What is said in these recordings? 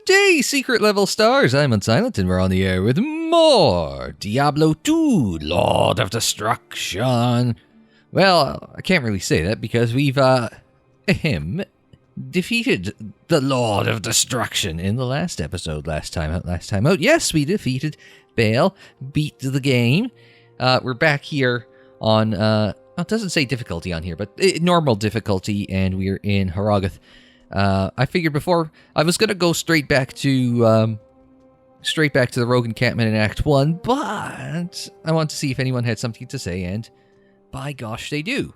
day, secret level stars. I'm Unsilent, and we're on the air with more Diablo II, Lord of Destruction. Well, I can't really say that because we've, defeated the Lord of Destruction in the last episode, last time out. Yes, we defeated Baal, beat the game. We're back here on, it doesn't say difficulty on here, but normal difficulty, and we're in Havoc. I figured before I was gonna go straight back to the rogue encampment in Act 1, but I want to see if anyone had something to say, and by gosh, they do.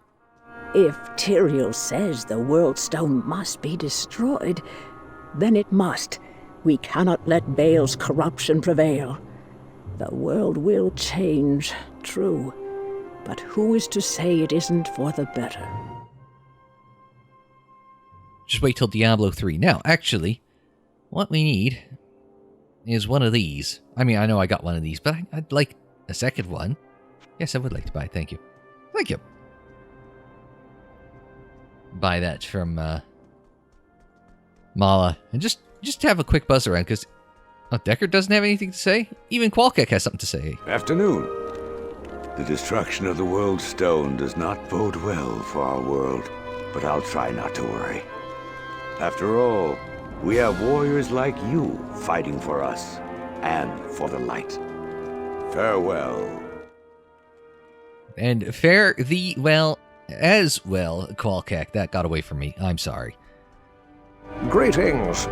If Tyrael says the world stone must be destroyed, then it must. We cannot let Baal's corruption prevail. The world will change, true, but who is to say it isn't for the better? Just wait till Diablo 3. Now, actually, what we need is one of these. I mean, I know I got one of these, but I'd like a second one. Yes, I would like to buy. Thank you. Thank you. Buy that from Mala. And just have a quick buzz around, because Deckard doesn't have anything to say. Even Qualkek has something to say. Afternoon. The destruction of the world stone does not bode well for our world, but I'll try not to worry. After all, we have warriors like you fighting for us and for the light. Farewell. And fare thee well as well, Qualkek. That got away from me. I'm sorry. Greetings.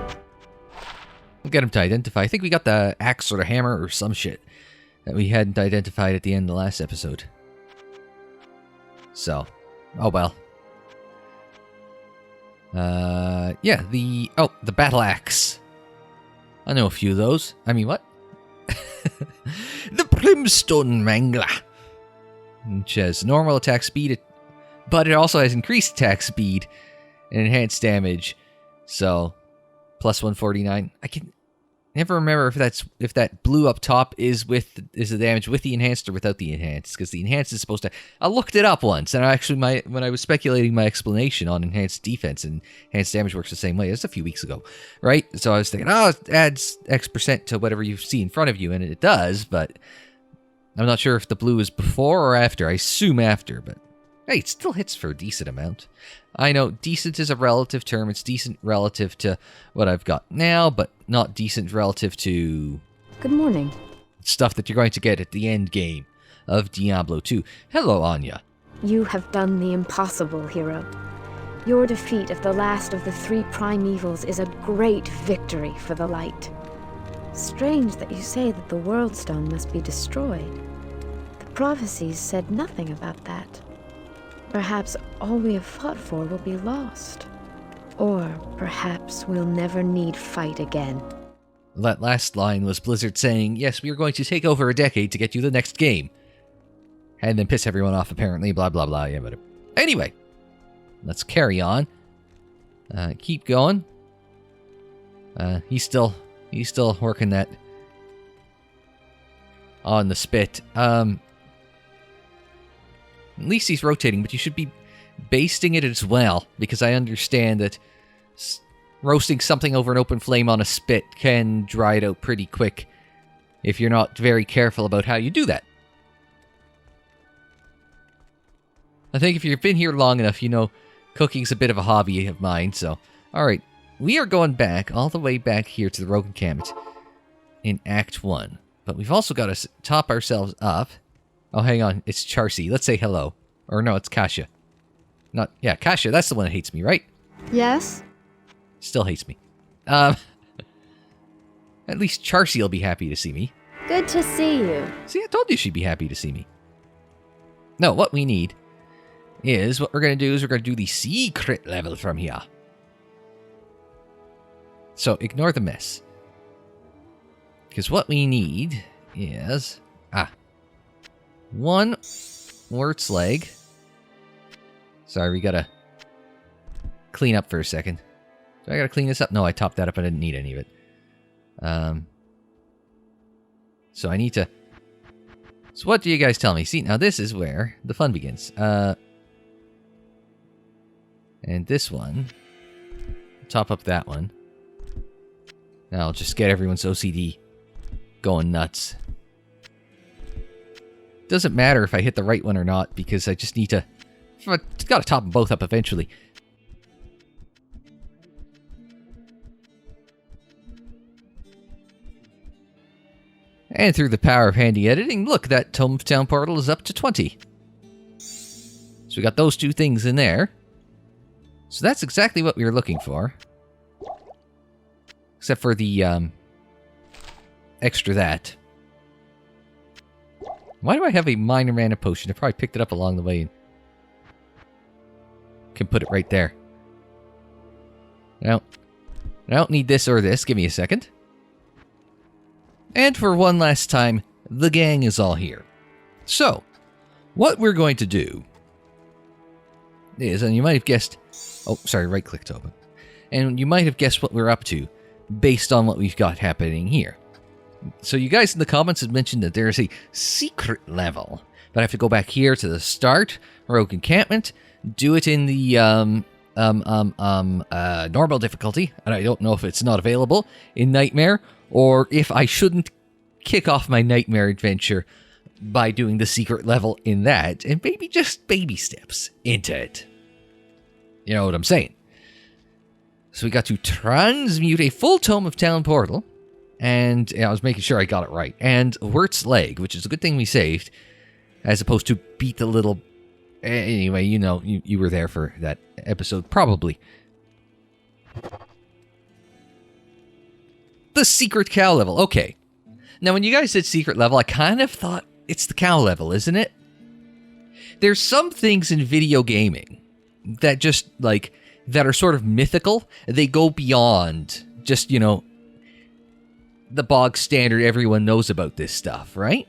We'll get him to identify. I think we got the axe or the hammer or some shit that we hadn't identified at the end of the last episode. So, oh well. Yeah, the battle axe. I know a few of those. I mean, what? The Brimstone Mangler, which has normal attack speed, but it also has increased attack speed and enhanced damage. So, plus 149. I can never remember if that blue up top is the damage with the enhanced or without the enhanced, because the enhanced is supposed to. I looked it up once, and when I was speculating my explanation on enhanced defense, and enhanced damage works the same way. It's a few weeks ago, right? So I was thinking, it adds X% to whatever you see in front of you, and it does, but I'm not sure if the blue is before or after. I assume after, but hey, it still hits for a decent amount. I know decent is a relative term. It's decent relative to what I've got now, but not decent relative to... Good morning. Stuff that you're going to get at the end game of Diablo II. Hello, Anya. You have done the impossible, hero. Your defeat of the last of the three primevals is a great victory for the light. Strange that you say that the world stone must be destroyed. The prophecies said nothing about that. Perhaps all we have fought for will be lost. Or perhaps we'll never need fight again. That last line was Blizzard saying, yes, we are going to take over a decade to get you the next game. And then piss everyone off, apparently, blah, blah, blah. Yeah, but anyway, let's carry on. Keep going. He's still working that on the spit. At least he's rotating, but you should be basting it as well, because I understand that roasting something over an open flame on a spit can dry it out pretty quick if you're not very careful about how you do that. I think if you've been here long enough, you know cooking's a bit of a hobby of mine, so... Alright, we are going back, all the way back here to the rogue encampment in Act 1. But we've also got to top ourselves up. Oh, hang on. It's Charcy. Let's say hello. Or no, it's Kasha. Kasha. That's the one that hates me, right? Yes? Still hates me. At least Charcy will be happy to see me. Good to see you. See, I told you she'd be happy to see me. No, what we need is, what we're going to do is we're going to do the secret level from here. So, ignore the mess. Because what we need is... one Wurt's leg. Sorry, we gotta clean up for a second. Do I gotta clean this up? No, I topped that up. I didn't need any of it. So I need to... So what do you guys tell me? See, now this is where the fun begins. And this one. Top up that one. I'll just get everyone's OCD going nuts. Doesn't matter if I hit the right one or not, because I just need to... I've got to top them both up eventually. And through the power of handy editing, look, that Tome of Town portal is up to 20. So we got those two things in there. So that's exactly what we were looking for. Except for the, extra that. Why do I have a minor mana potion? I probably picked it up along the way and can put it right there. Now, I don't need this or this. Give me a second. And for one last time, the gang is all here. So, what we're going to do is, and you might have guessed... Oh, sorry, right-click to open. And you might have guessed what we're up to based on what we've got happening here. So you guys in the comments had mentioned that there's a secret level. But I have to go back here to the start, Rogue Encampment, do it in the normal difficulty, and I don't know if it's not available in Nightmare, or if I shouldn't kick off my Nightmare adventure by doing the secret level in that, and maybe just baby steps into it. You know what I'm saying? So we got to transmute a full Tome of Town portal, and I was making sure I got it right, and Wirt's leg, which is a good thing we saved, as opposed to beat the little... Anyway, you know, you were there for that episode, probably. The secret cow level. Okay. Now, when you guys said secret level, I kind of thought it's the cow level, isn't it? There's some things in video gaming that just, like, that are sort of mythical. They go beyond just, you know, the bog standard everyone knows about this stuff, right?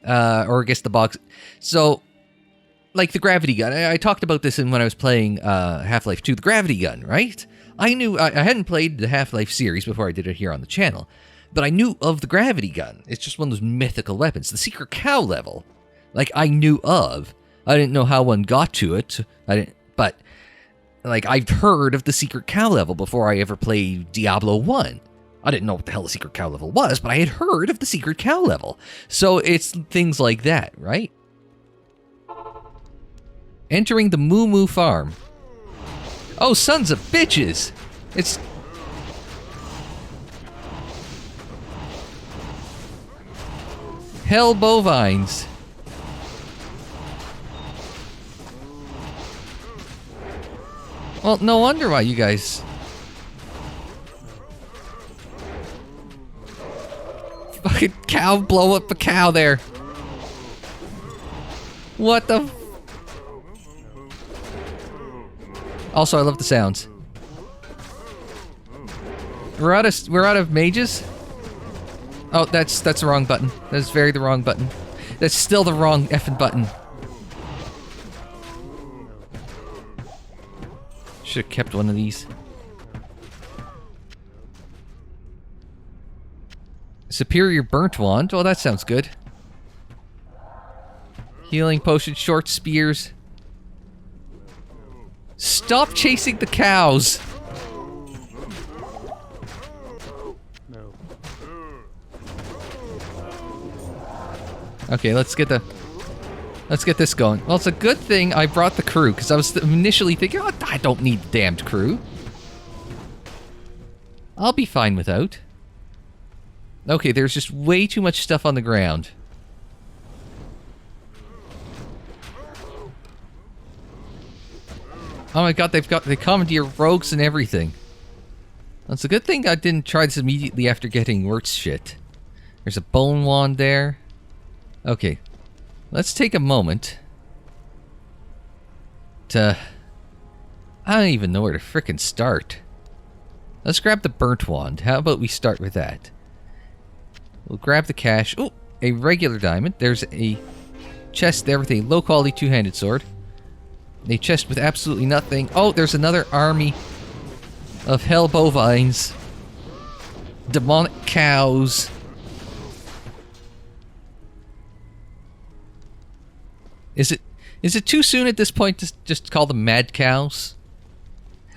Or I guess the bog... So... Like the gravity gun. I talked about this when I was playing Half-Life 2. The gravity gun, right? I knew... I hadn't played the Half-Life series before I did it here on the channel. But I knew of the gravity gun. It's just one of those mythical weapons. The secret cow level. Like, I knew of. I didn't know how one got to it. But, like, I've heard of the secret cow level before I ever played Diablo 1. I didn't know what the hell the secret cow level was, but I had heard of the secret cow level. So it's things like that, right? Entering the Moo Moo Farm. Oh, sons of bitches! It's... Hell bovines. Well, no wonder why you guys... Fucking cow blow up a cow there. What the... Also, I love the sounds. We're out of mages? Oh, that's the wrong button. That's the wrong button. That's still the wrong effing button. Should have kept one of these. Superior burnt wand. Oh, that sounds good. Healing potion, short spears. Stop chasing the cows! Okay, let's get this going. Well, it's a good thing I brought the crew, because I was initially thinking, oh, I don't need the damned crew. I'll be fine without. Okay, there's just way too much stuff on the ground. Oh my god, they commandeer rogues and everything. That's a good thing I didn't try this immediately after getting Wirt's shit. There's a bone wand there. Okay. Let's take a moment to... I don't even know where to frickin' start. Let's grab the burnt wand. How about we start with that? We'll grab the cash. Oh, a regular diamond. There's a chest there with a low-quality two-handed sword. A chest with absolutely nothing. Oh, there's another army of hell bovines. Demonic cows. Is it too soon at this point to just call them mad cows?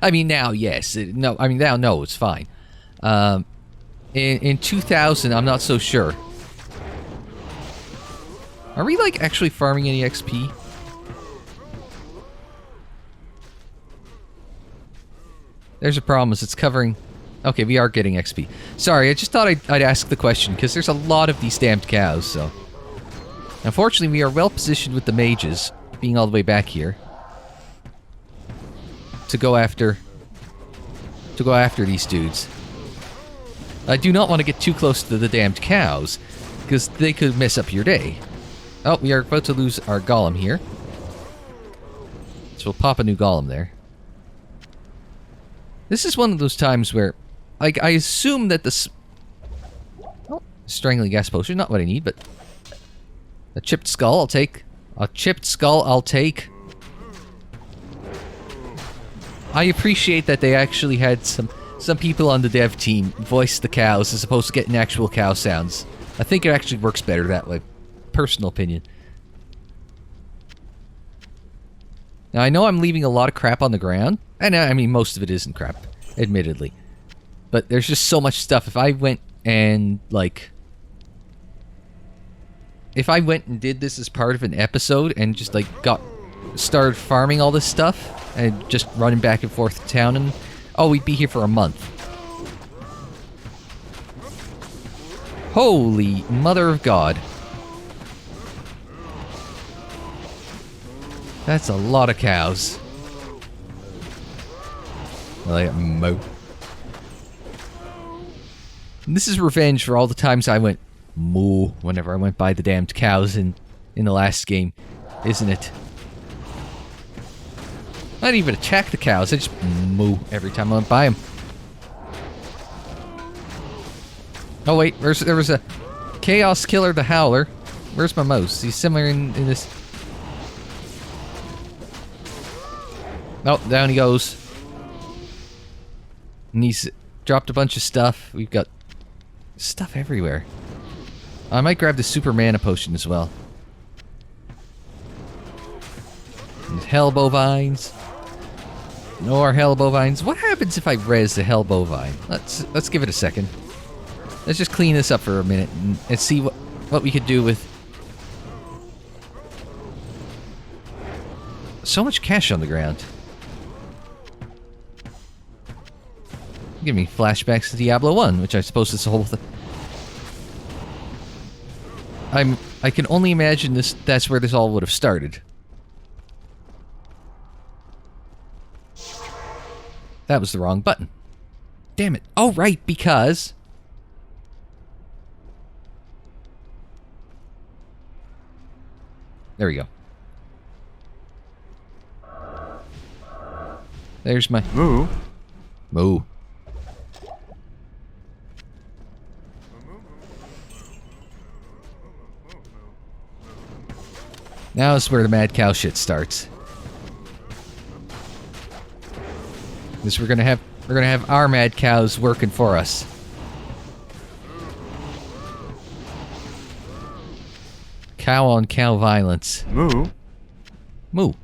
I mean, now, yes. No, it's fine. In 2000, I'm not so sure. Are we, like, actually farming any XP? There's a problem, is it's covering... Okay, we are getting XP. Sorry, I just thought I'd ask the question, because there's a lot of these damned cows, so... Unfortunately, we are well positioned with the mages, being all the way back here. To go after these dudes. I do not want to get too close to the damned cows, because they could mess up your day. Oh, we are about to lose our golem here. So we'll pop a new golem there. This is one of those times where, like, I assume that the... Oh, strangling gas potion, not what I need, but... A chipped skull, I'll take. A chipped skull, I'll take. I appreciate that they actually had some people on the dev team voice the cows as opposed to getting actual cow sounds. I think it actually works better that way. Personal opinion. Now, I know I'm leaving a lot of crap on the ground. And I mean, most of it isn't crap, admittedly. But there's just so much stuff. If I went and, like... If I went and did this as part of an episode and just, like, started farming all this stuff and just running back and forth to town and... Oh, we'd be here for a month. Holy mother of God. That's a lot of cows. Like, moo. And this is revenge for all the times I went moo whenever I went by the damned cows in the last game, isn't it? I didn't even attack the cows, I just moo every time I went by them. Oh wait, there was a Chaos Killer the Howler. Where's my mouse? He's somewhere in this... Oh, down he goes. And he's dropped a bunch of stuff. We've got stuff everywhere. I might grab the super mana potion as well. And hell bovines. No more hell bovines. What happens if I res the hell bovine? Let's give it a second. Let's just clean this up for a minute and see what we could do with... So much cash on the ground. Give me flashbacks to Diablo 1, which I suppose is the whole thing. I can only imagine that's where this all would have started. That was the wrong button. Damn it. Oh, right, because... There we go. There's my... Moo. Moo. Now is where the mad cow shit starts. Because we're gonna have our mad cows working for us. Cow on cow violence. Moo. Moo.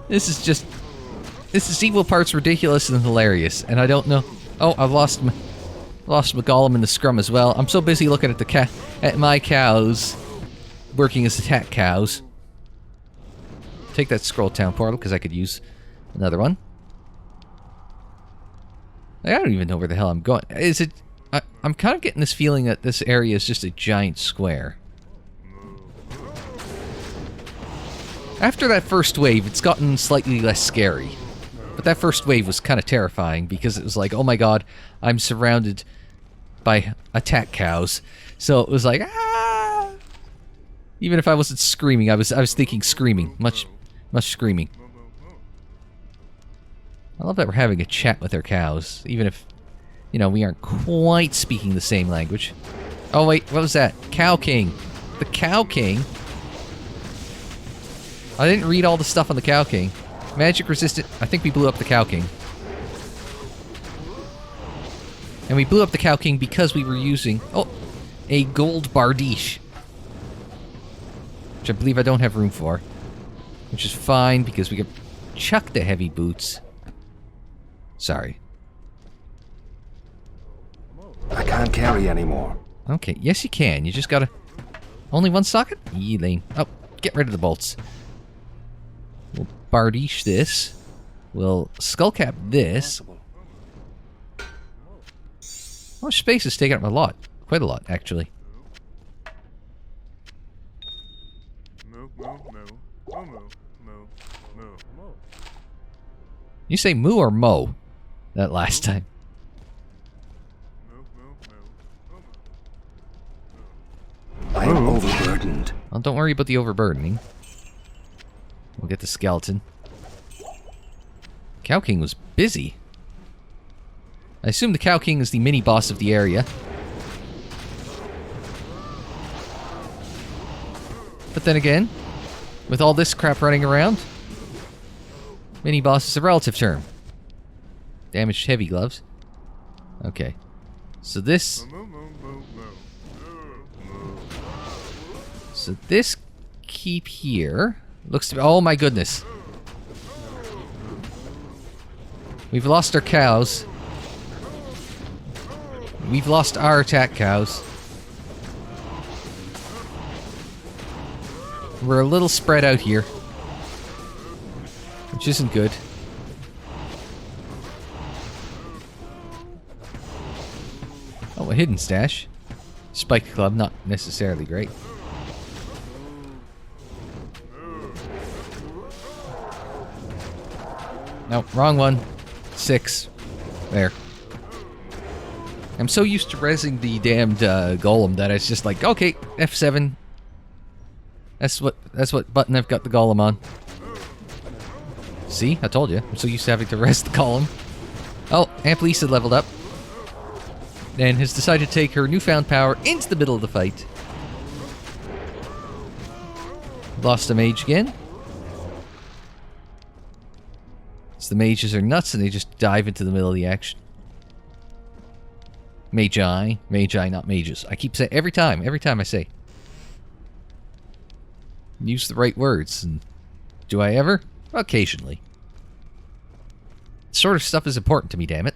This is equal parts ridiculous and hilarious, and I don't know. Oh, I've lost my golem in the scrum as well. I'm so busy looking at my cows working as attack cows. Take that scroll town portal because I could use another one. I don't even know where the hell I'm going. Is it? I'm kind of getting this feeling that this area is just a giant square. After that first wave, it's gotten slightly less scary. But that first wave was kind of terrifying because it was like, oh my god, I'm surrounded by attack cows. So it was like, ah! Even if I wasn't screaming, I was thinking screaming. Much screaming. I love that we're having a chat with our cows, even if, you know, we aren't quite speaking the same language. Oh wait, what was that? Cow King. The Cow King? I didn't read all the stuff on the Cow King. Magic resistant. I think we blew up the Cow King. And we blew up the Cow King because we were using... Oh! A gold bardiche. Which I believe I don't have room for. Which is fine, because we can chuck the heavy boots. Sorry. I can't carry anymore. Okay, yes you can. You just gotta... Only one socket? Yee lame. Oh, get rid of the bolts. We'll bardiche this. We'll skullcap this. Oh, space is taking up a lot. Quite a lot, actually. You say moo or mo? That last time. I am overburdened. Well, don't worry about the overburdening. We'll get the skeleton. Cow King was busy. I assume the Cow King is the mini-boss of the area. But then again, with all this crap running around, mini-boss is a relative term. Damaged heavy gloves. Okay. So this... So this keep here looks to be... Oh my goodness. We've lost our cows. We've lost our attack cows. We're a little spread out here, which isn't good. Oh, a hidden stash. Spike club, not necessarily great. No, wrong one. 6. There. I'm so used to rezzing the damned golem that it's just like, okay, F7. That's what button I've got the golem on. See? I told you. I'm so used to having to res the golem. Oh, Aunt Lisa leveled up. And has decided to take her newfound power into the middle of the fight. Lost a mage again. So the mages are nuts and they just dive into the middle of the action. Magi, not mages. I keep saying every time I say. Use the right words. And do I ever? Occasionally. This sort of stuff is important to me, damn it.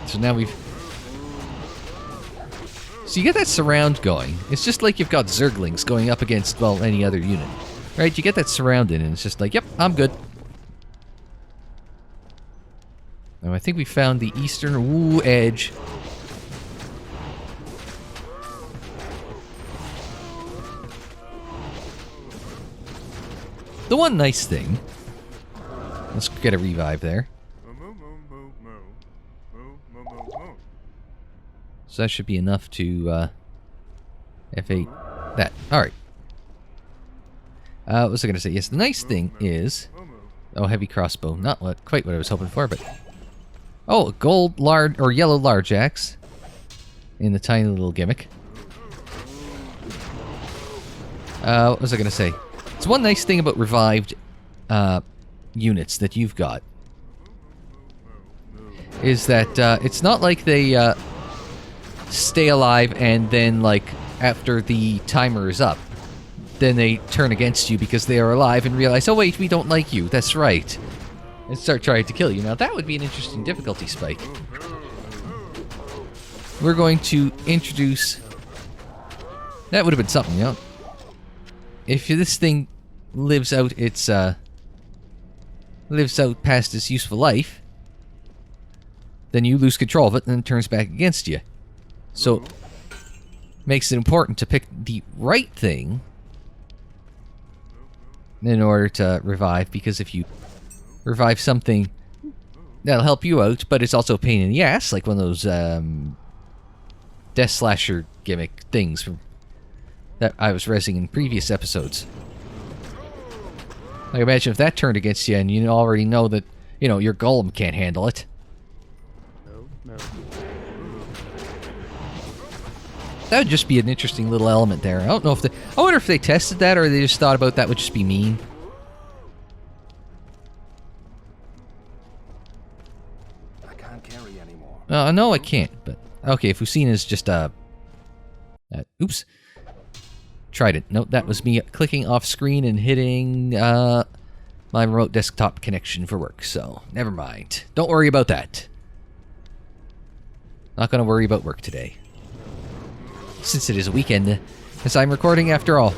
So now we've... So you get that surround going. It's just like you've got Zerglings going up against, well, any other unit. Right? You get that surround in and it's just like, yep, I'm good. Now I think we found the eastern edge. The one nice thing... Let's get a revive there. So that should be enough to F8 that. Alright. What was I going to say? Yes, the nice thing is... Oh, heavy crossbow. Not quite what I was hoping for, but... Oh, a gold large or yellow large axe. In the tiny little gimmick. What was I going to say? It's one nice thing about revived units that you've got. Is that it's not like they... stay alive and then, like, after the timer is up, then they turn against you because they are alive and realize, oh wait, we don't like you, that's right, and start trying to kill you. Now that would be an interesting difficulty spike. We're going to introduce... That would have been something, you know? If this thing lives out its, lives out past its useful life, then you lose control of it and it turns back against you. So, makes it important to pick the right thing in order to revive, because if you revive something, that'll help you out, but it's also a pain in the ass, like one of those Death Slasher gimmick things from that I was rezzing in previous episodes. Like, imagine if that turned against you and you already know that, you know, your golem can't handle it. No. That would just be an interesting little element there. I don't know if they... I wonder if they tested that or they just thought about that would just be mean. I can't carry anymore. No, I can't, but... Okay, Fusina's just, oops. tried it. Nope, that was me clicking off screen and hitting my remote desktop connection for work. So, never mind. Don't worry about that. Not going to worry about work today. Since it is a weekend, as I'm recording after all.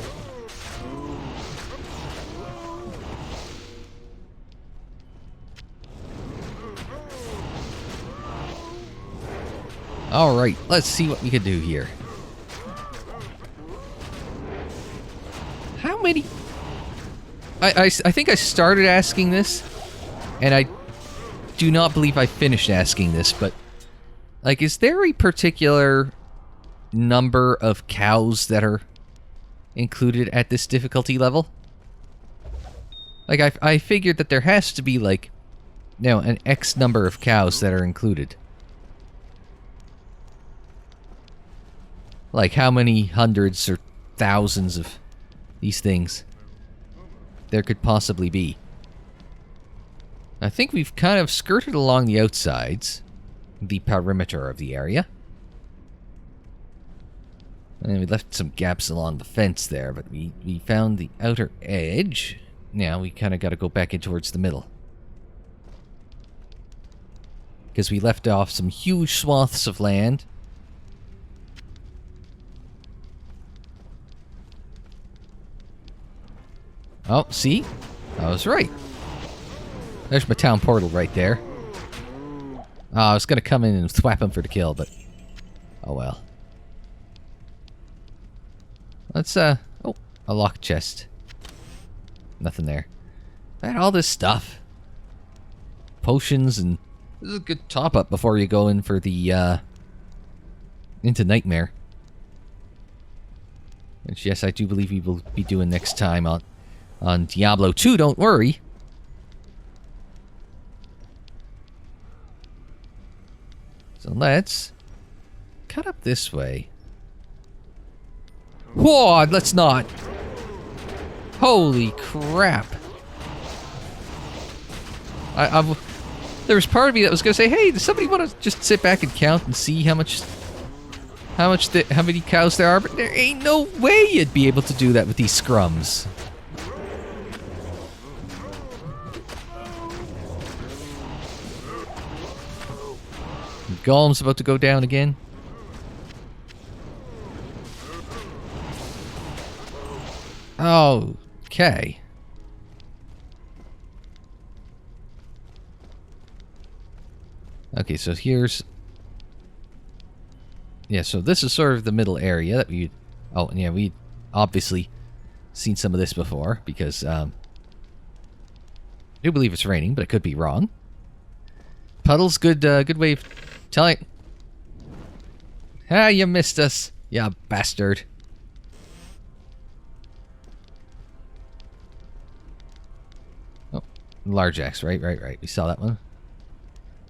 Alright, let's see what we can do here. How many... I think I started asking this, and I do not believe I finished asking this, but... Like, is there a particular number of cows that are included at this difficulty level? Like, I figured that there has to be, like, you know, an X number of cows that are included. Like, how many hundreds or thousands of these things there could possibly be. I think we've kind of skirted along the outsides, the perimeter of the area. And we left some gaps along the fence there, but we found the outer edge. Now we kind of got to go back in towards the middle. Because we left off some huge swaths of land. Oh, see? I was right. There's my town portal right there. Oh, I was going to come in and thwap him for the kill, but... Oh well. Let's, oh, a locked chest. Nothing there. I had all this stuff. Potions and... This is a good top-up before you go in for the, into Nightmare. Which, yes, I do believe we will be doing next time on Diablo II, don't worry. So let's cut up this way. Whoa, let's not. Holy crap. There was part of me that was going to say, hey, does somebody want to just sit back and count and see how many cows there are? But there ain't no way you'd be able to do that with these scrums. Golem's about to go down again. Oh, okay. Okay, so here's... Yeah, so this is sort of the middle area that we... Oh, yeah, we obviously seen some of this before, because, I do believe it's raining, but it could be wrong. Puddle's good, good way of telling... Ah, you missed us, you bastard. Oh, large axe, right. We saw that one.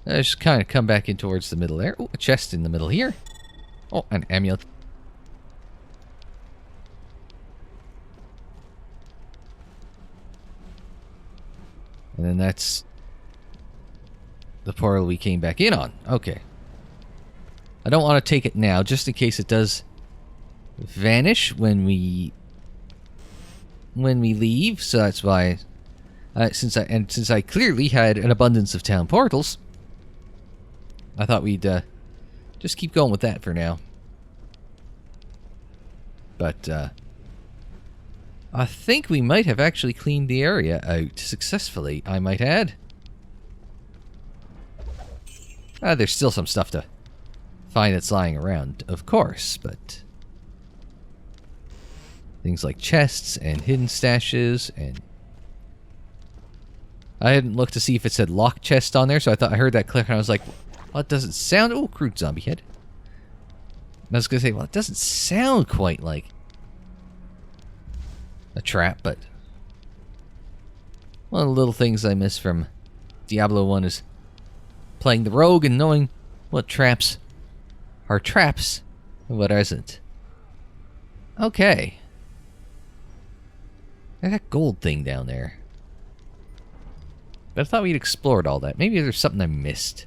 Let's just kind of come back in towards the middle there. Oh, a chest in the middle here. Oh, an amulet. And then that's the portal we came back in on. Okay. I don't want to take it now, just in case it does vanish when we leave. So that's why, since I clearly had an abundance of town portals, I thought we'd just keep going with that for now. But I think we might have actually cleaned the area out successfully, I might add. There's still some stuff to find that's lying around, of course, but things like chests and hidden stashes, and I hadn't looked to see if it said locked chest on there, so I heard that click and I was like, well, it doesn't sound... Oh, crude zombie head. I was going to say, well, it doesn't sound quite like a trap, but one of the little things I miss from Diablo 1 is playing the rogue and knowing what traps are traps and what isn't. Okay. That gold thing down there. But I thought we'd explored all that. Maybe there's something I missed.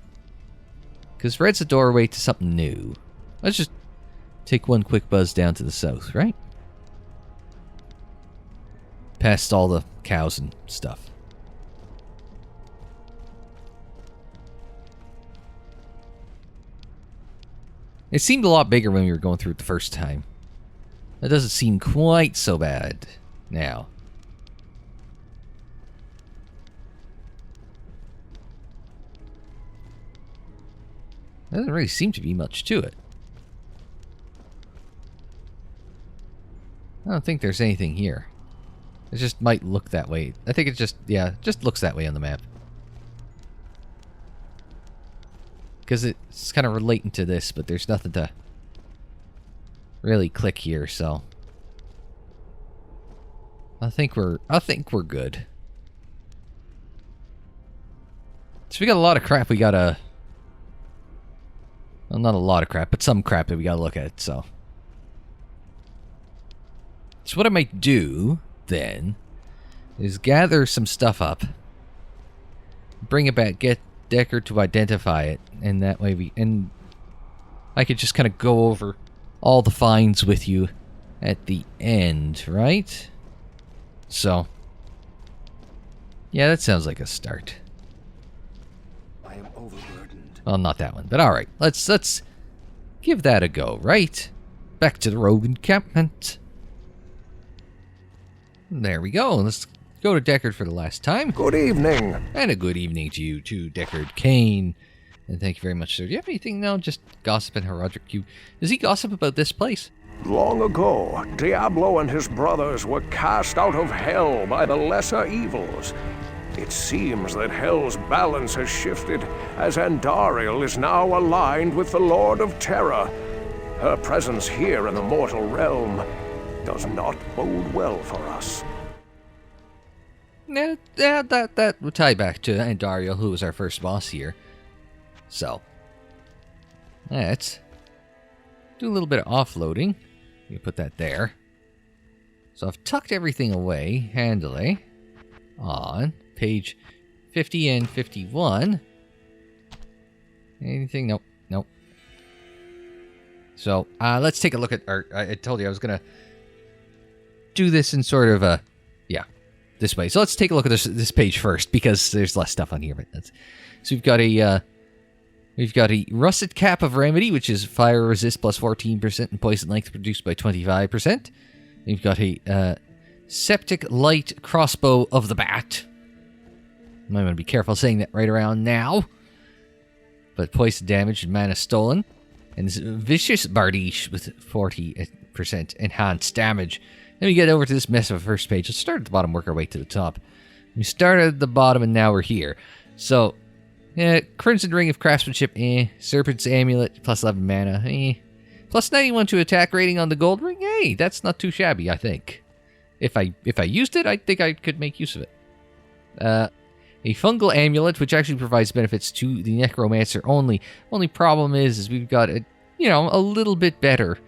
Because red's a doorway to something new. Let's just take one quick buzz down to the south, right? past all the cows and stuff. It seemed a lot bigger when we were going through it the first time. It doesn't seem quite so bad now. There doesn't really seem to be much to it. I don't think there's anything here. It just might look that way. I think it just, yeah, just looks that way on the map. Because it's kind of relating to this, but there's nothing to really click here, so I think we're good. So we got a lot of crap we gotta, well, not a lot of crap, but some crap that we gotta look at, so what I might do then is gather some stuff up, bring it back, get Deckard to identify it, and that way I could just kind of go over all the finds with you at the end, right? So, yeah, that sounds like a start. I am overburdened. Well, not that one, but all right. Let's give that a go, right? Back to the rogue encampment. There we go. Let's go to Deckard for the last time. Good evening. And a good evening to you too, Deckard Kane. And thank you very much, sir. Do you have anything now? Just gossip and Herodric? Does he gossip about this place? Long ago, Diablo and his brothers were cast out of hell by the lesser evils. It seems that hell's balance has shifted, as Andariel is now aligned with the Lord of Terror. Her presence here in the mortal realm does not bode well for us. Yeah, that would tie back to Andariel, who was our first boss here. So, let's do a little bit of offloading. You put that there. So I've tucked everything away handily on page 50 and 51. Anything? Nope. Nope. So let's take a look at our. I told you I was gonna do this in sort of a, yeah, this way. So let's take a look at this page first, because there's less stuff on here. But so we've got a russet cap of remedy, which is fire resist plus 14% and poison length reduced by 25%. We've got a septic light crossbow of the bat. I might want to be careful saying that right around now. But poison damage and mana stolen. And this vicious bardiche with 40% enhanced damage. Then we get over to this mess of a first page. Let's start at the bottom, work our way to the top. We started at the bottom and now we're here. So, Crimson Ring of Craftsmanship, Serpent's Amulet, plus 11 mana, Plus 91 to attack rating on the gold ring, hey, that's not too shabby, I think. If I used it, I think I could make use of it. A fungal amulet, which actually provides benefits to the necromancer only. Only problem is we've got a little bit better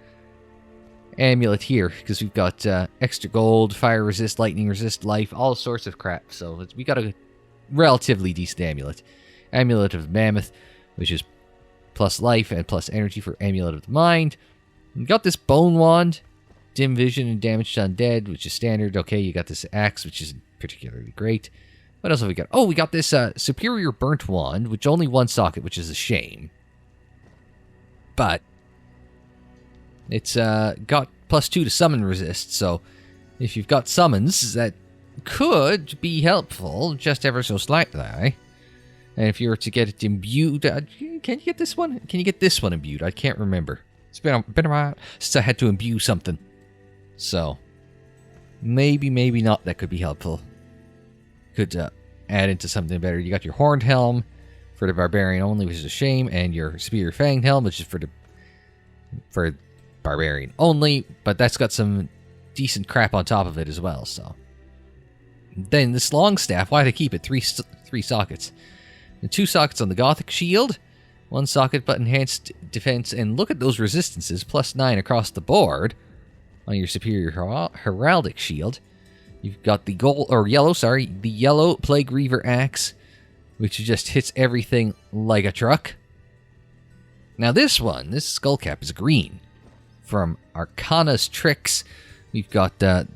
amulet here, because we've got extra gold, fire resist, lightning resist, life, all sorts of crap. So we got a relatively decent amulet. Amulet of the Mammoth, which is plus life and plus energy for Amulet of the Mind. We got this Bone Wand, dim vision and damage to undead, which is standard. Okay, you got this axe, which isn't particularly great. What else have we got? Oh, we got this Superior Burnt Wand, which only one socket, which is a shame. But it's got plus 2 to summon resist, so if you've got summons, that could be helpful, just ever so slightly. And if you were to get it imbued, can you get this one? Can you get this one imbued? I can't remember. It's been a while since I had to imbue something. So, maybe not. That could be helpful. Could add into something better. You got your Horned Helm for the Barbarian only, which is a shame, and your Spear Fanged Helm, which is for Barbarian only, but that's got some decent crap on top of it as well. So, then this long staff, why did I keep it? Three sockets. The 2 sockets on the Gothic Shield, 1 socket but enhanced defense, and look at those resistances, plus 9 across the board on your Superior Heraldic Shield. You've got the yellow Plague Reaver Axe, which just hits everything like a truck. Now this skullcap is green. From Arcana's Tricks, we've got the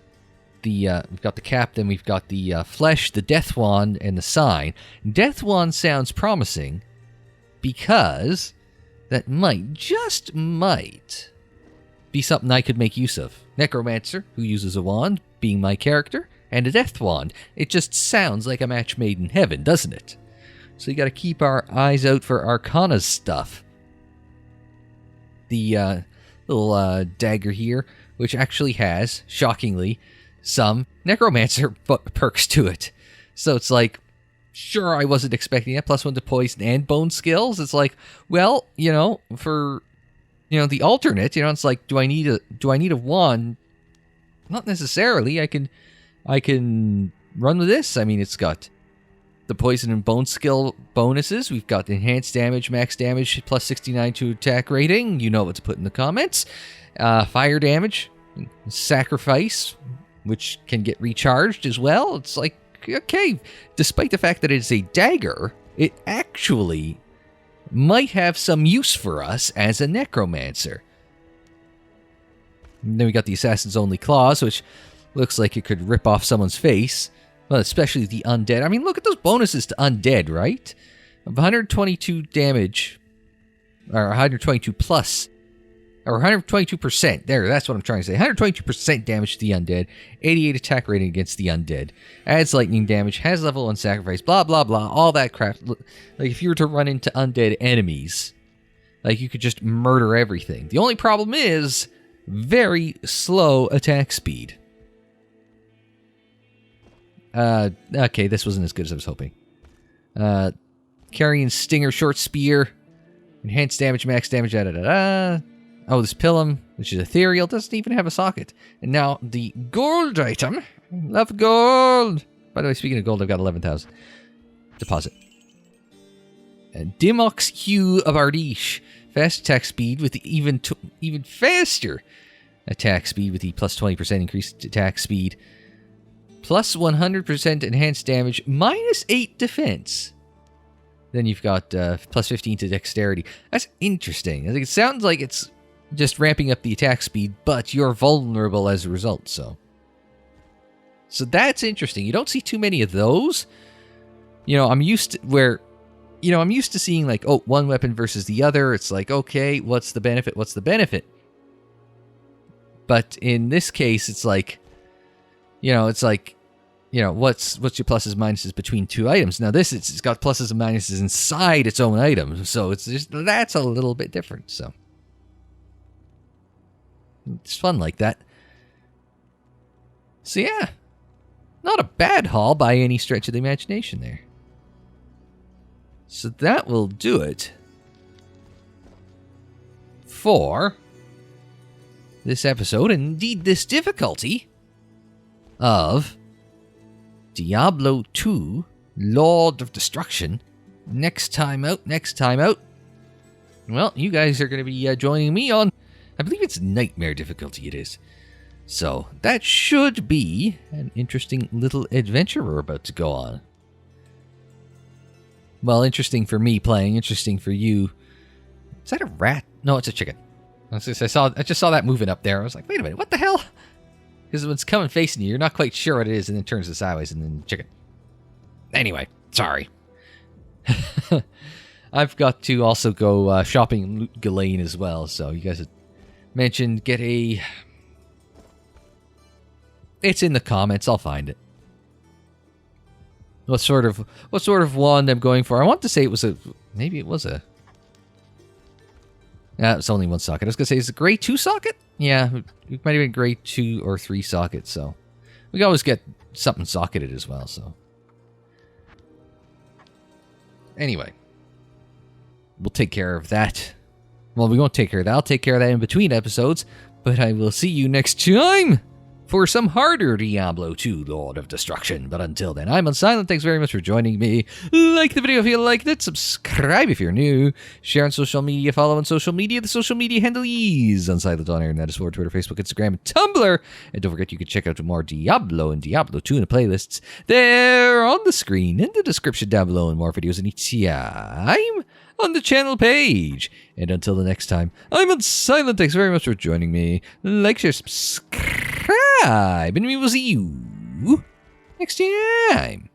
the captain, we've got the flesh, the death wand, and the sign. Death wand sounds promising because that might, just might, be something I could make use of. Necromancer, who uses a wand, being my character, and a death wand. It just sounds like a match made in heaven, doesn't it? So you got to keep our eyes out for Arcana's stuff. The little dagger here, which actually has, shockingly, some Necromancer perks to it. So it's like, sure, I wasn't expecting that. +1 to poison and bone skills. It's like, well, for the alternate, it's like, do I need a wand? Not necessarily. I can run with this. I mean, it's got the poison and bone skill bonuses. We've got enhanced damage, max damage, +69 to attack rating. You know what to put in the comments. Fire damage, sacrifice, which can get recharged as well. It's like, okay, despite the fact that it's a dagger, it actually might have some use for us as a necromancer. And then we got the Assassin's Only Claws, which looks like it could rip off someone's face. Well, especially the undead. I mean, look at those bonuses to undead, right? 122 damage, or 122 plus, or 122%. There, that's what I'm trying to say. 122% damage to the undead, 88 attack rating against the undead, adds lightning damage, has level 1 sacrifice, blah, blah, blah, all that crap. Like, if you were to run into undead enemies, like, you could just murder everything. The only problem is very slow attack speed. Okay, this wasn't as good as I was hoping. Carrying Stinger Short Spear. Enhanced damage, max damage, da-da-da-da. Oh, this Pilum, which is ethereal, doesn't even have a socket. And now, the gold item. Love gold! By the way, speaking of gold, I've got 11,000. Deposit. Dimox Hue of Ardish. Fast attack speed with the even faster attack speed with the +20% increased attack speed. +100% enhanced damage, -8 defense. Then you've got +15 to dexterity. That's interesting. I think it sounds like it's just ramping up the attack speed, but you're vulnerable as a result, so that's interesting. You don't see too many of those. I'm used to seeing like, oh, one weapon versus the other. It's like, okay, what's the benefit? But in this case, it's like, what's your pluses minuses between two items? Now this, it's got pluses and minuses inside its own item, so that's a little bit different. So it's fun like that. So yeah, not a bad haul by any stretch of the imagination there. So that will do it for this episode, and indeed this difficulty of Diablo II, Lord of Destruction. Next time out. Well, you guys are going to be joining me on, I believe it's Nightmare difficulty it is. So that should be an interesting little adventure we're about to go on. Well, interesting for me playing, interesting for you. Is that a rat? No, it's a chicken. I just saw that moving up there. I was like, wait a minute, what the hell? Because when it's coming facing you, you're not quite sure what it is, and then it turns it sideways, and then chicken. Anyway, sorry. I've got to also go shopping in Loot Ghislaine as well, so you guys had mentioned get a... It's in the comments, I'll find it. What sort of wand I'm going for? I want to say it was a... Maybe it was a... it's only one socket. I was going to say, is it grade 2 socket? Yeah, it might have been grade 2 or 3 socket, so... We can always get something socketed as well, so... Anyway. We'll take care of that. Well, we won't take care of that. I'll take care of that in between episodes. But I will see you next time for some harder Diablo II, Lord of Destruction. But until then, I'm Unsilent. Thanks very much for joining me. Like the video if you liked it. Subscribe if you're new. Share on social media. Follow on social media. The social media handle is Unsilent on air, and that is for Twitter, Facebook, Instagram, and Tumblr. And don't forget you can check out more Diablo and Diablo 2 in the playlists. They're on the screen in the description down below, and more videos anytime on the channel page. And until the next time, I'm Unsilent. Thanks very much for joining me. Like, share, subscribe. subscribe, and we will see you next time.